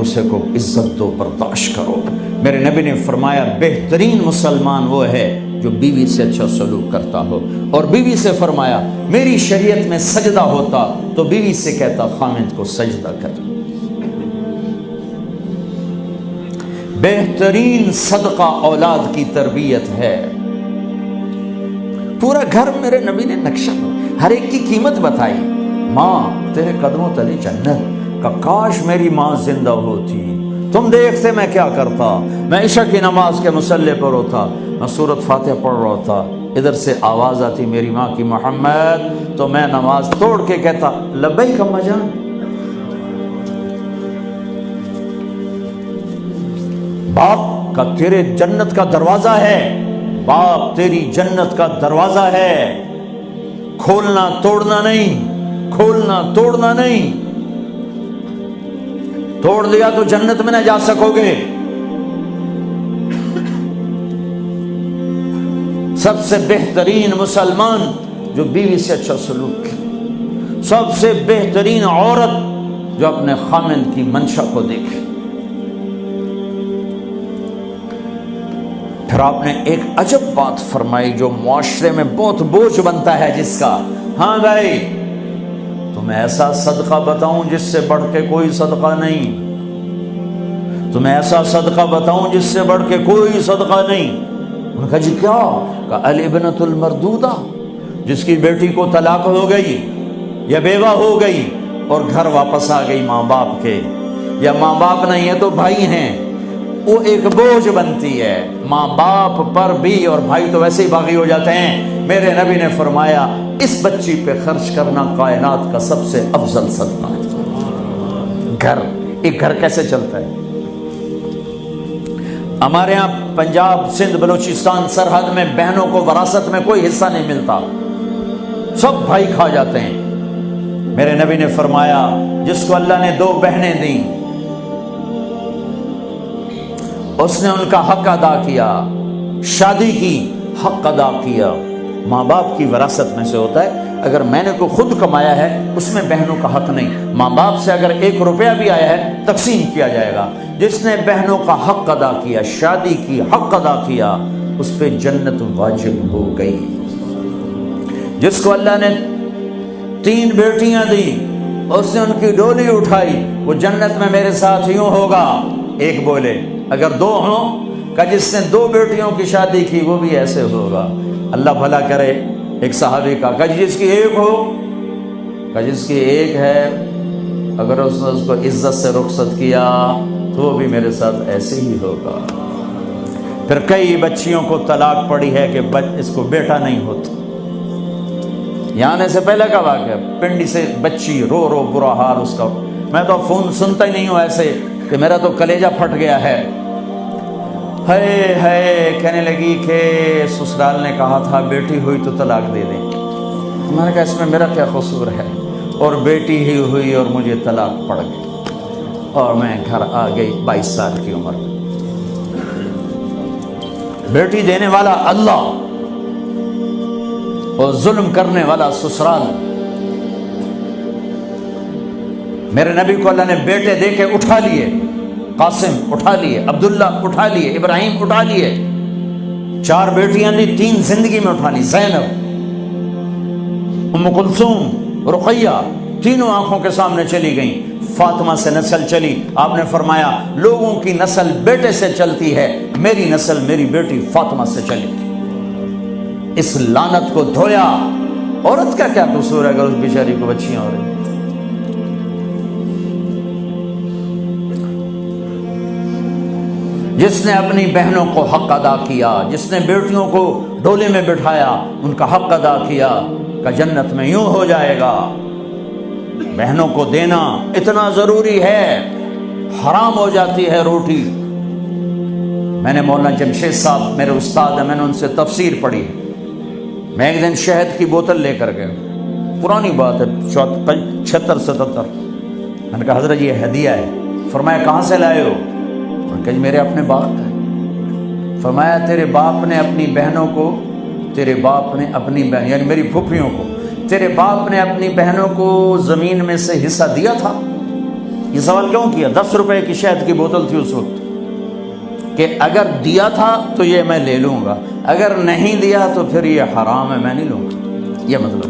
دوسرے کو عزت دو، برداشت کرو۔ میرے نبی نے فرمایا بہترین مسلمان وہ ہے جو بیوی سے اچھا سلوک کرتا ہو، اور بیوی سے فرمایا میری شریعت میں سجدہ ہوتا تو بیوی سے کہتا خامند کو سجدہ کر۔ بہترین صدقہ اولاد کی تربیت ہے۔ پورا گھر میرے نبی نے نقشہ، ہر ایک کی قیمت بتائی۔ ماں تیرے قدموں تلے جنت، کا کاش میری ماں زندہ ہوتی، تم دیکھتے میں کیا کرتا، میں عشاء کی نماز کے مصلی پر ہوتا، میں سورۃ فاتحہ پڑھ رہا تھا، ادھر سے آواز آتی میری ماں کی محمد، تو میں نماز توڑ کے کہتا لبیک اماں جان۔ باپ کا تیرے جنت کا دروازہ ہے، باپ تیری جنت کا دروازہ ہے، کھولنا توڑنا نہیں، کھولنا توڑنا نہیں، توڑ دیا تو جنت میں نہ جا سکو گے۔ سب سے بہترین مسلمان جو بیوی سے اچھا سلوک کرے، سب سے بہترین عورت جو اپنے خامند کی منشا کو دیکھے۔ پھر آپ نے ایک عجب بات فرمائی جو معاشرے میں بہت بوجھ بنتا ہے جس کا، ہاں بھائی تمہیں ایسا صدقہ بتاؤں جس سے بڑھ کے کوئی صدقہ نہیں، تمہیں ایسا صدقہ بتاؤں جس سے بڑھ کے کوئی صدقہ نہیں۔ انہوں نے کہا جی کیا؟ کہا الابنۃ المردودہ، جس کی بیٹی کو طلاق ہو گئی یا بیوہ ہو گئی اور گھر واپس آ گئی ماں باپ کے، یا ماں باپ نہیں ہے تو بھائی ہیں، وہ ایک بوجھ بنتی ہے ماں باپ پر بھی، اور بھائی تو ویسے ہی باغی ہو جاتے ہیں۔ میرے نبی نے فرمایا اس بچی پہ خرچ کرنا کائنات کا سب سے افضل صدقہ ہے۔ گھر، ایک گھر کیسے چلتا ہے؟ ہمارے ہاں پنجاب سندھ بلوچستان سرحد میں بہنوں کو وراثت میں کوئی حصہ نہیں ملتا، سب بھائی کھا جاتے ہیں۔ میرے نبی نے فرمایا جس کو اللہ نے 2 بہنیں دیں اس نے ان کا حق ادا کیا، شادی کی حق ادا کیا۔ ماں باپ کی وراثت میں سے ہوتا ہے، اگر میں نے کوئی خود کمایا ہے اس میں بہنوں کا حق نہیں، ماں باپ سے اگر 1 روپیہ بھی آیا ہے تقسیم کیا جائے گا۔ جس نے بہنوں کا حق ادا کیا، شادی کی حق ادا کیا، اس پہ جنت واجب ہو گئی۔ جس کو اللہ نے 3 بیٹیاں دی اس نے ان کی ڈولی اٹھائی، وہ جنت میں میرے ساتھ یوں ہوگا۔ ایک بولے اگر 2 ہوں، کہ جس نے 2 بیٹیوں کی شادی کی وہ بھی ایسے ہوگا۔ اللہ بھلا کرے۔ ایک صحابی کا کہ جس کی 1 ہو، کہ جس کی 1 ہے، اگر اس نے اس کو عزت سے رخصت کیا تو وہ بھی میرے ساتھ ایسے ہی ہوگا۔ پھر کئی بچیوں کو طلاق پڑی ہے کہ اس کو بیٹا نہیں ہوتا۔ یہاں آنے سے پہلے کا واقعہ، پنڈی سے بچی رو رو برا حال اس کا، میں تو فون سنتا ہی نہیں ہوں ایسے کہ میرا تو کلیجہ پھٹ گیا ہے۔ ہے کہنے لگی کہ سسرال نے کہا تھا بیٹی ہوئی تو طلاق دے دیں۔ میں نے کہا اس میں میرا کیا قصور ہے، اور بیٹی ہی ہوئی اور مجھے طلاق پڑ گئی، اور میں گھر آ گئی 22 سال کی عمر میں۔ بیٹی دینے والا اللہ اور ظلم کرنے والا سسرال۔ میرے نبی کو اللہ نے بیٹے دے کے اٹھا لیے، قاسم اٹھا لیے، عبداللہ اٹھا لیے، ابراہیم اٹھا لیے، 4 بیٹیاں دی، 3 زندگی میں اٹھا لی، زینب، ام کلثوم، رقیہ، تینوں آنکھوں کے سامنے چلی گئیں۔ فاطمہ سے نسل چلی، آپ نے فرمایا لوگوں کی نسل بیٹے سے چلتی ہے، میری نسل میری بیٹی فاطمہ سے چلی۔ اس لعنت کو دھویا۔ عورت کا کیا قصور ہے اگر اس بیچاری کو بچیاں ہو رہی؟ جس نے اپنی بہنوں کو حق ادا کیا، جس نے بیٹیوں کو ڈولے میں بٹھایا، ان کا حق ادا کیا، کہ جنت میں یوں ہو جائے گا۔ بہنوں کو دینا اتنا ضروری ہے، حرام ہو جاتی ہے روٹی۔ میں نے مولانا جمشید صاحب میرے استاد ہیں، میں نے ان سے تفسیر پڑھی۔ میں ایک دن شہد کی بوتل لے کر گیا، پرانی بات ہے 76-77۔ میں نے کہا حضرت یہ ہدیہ ہے۔ فرمایا کہاں سے لائے ہو؟ میں نے کہا میرے اپنے باپ کا۔ فرمایا تیرے باپ نے اپنی بہنوں کو، تیرے باپ نے اپنی بہن یعنی میری پھوپھیوں کو، تیرے باپ نے اپنی بہنوں کو زمین میں سے حصہ دیا تھا؟ یہ سوال کیوں کیا؟ 10 روپے کی شہد کی بوتل تھی اس وقت، کہ اگر دیا تھا تو یہ میں لے لوں گا، اگر نہیں دیا تو پھر یہ حرام ہے، میں نہیں لوں گا، یہ مطلب۔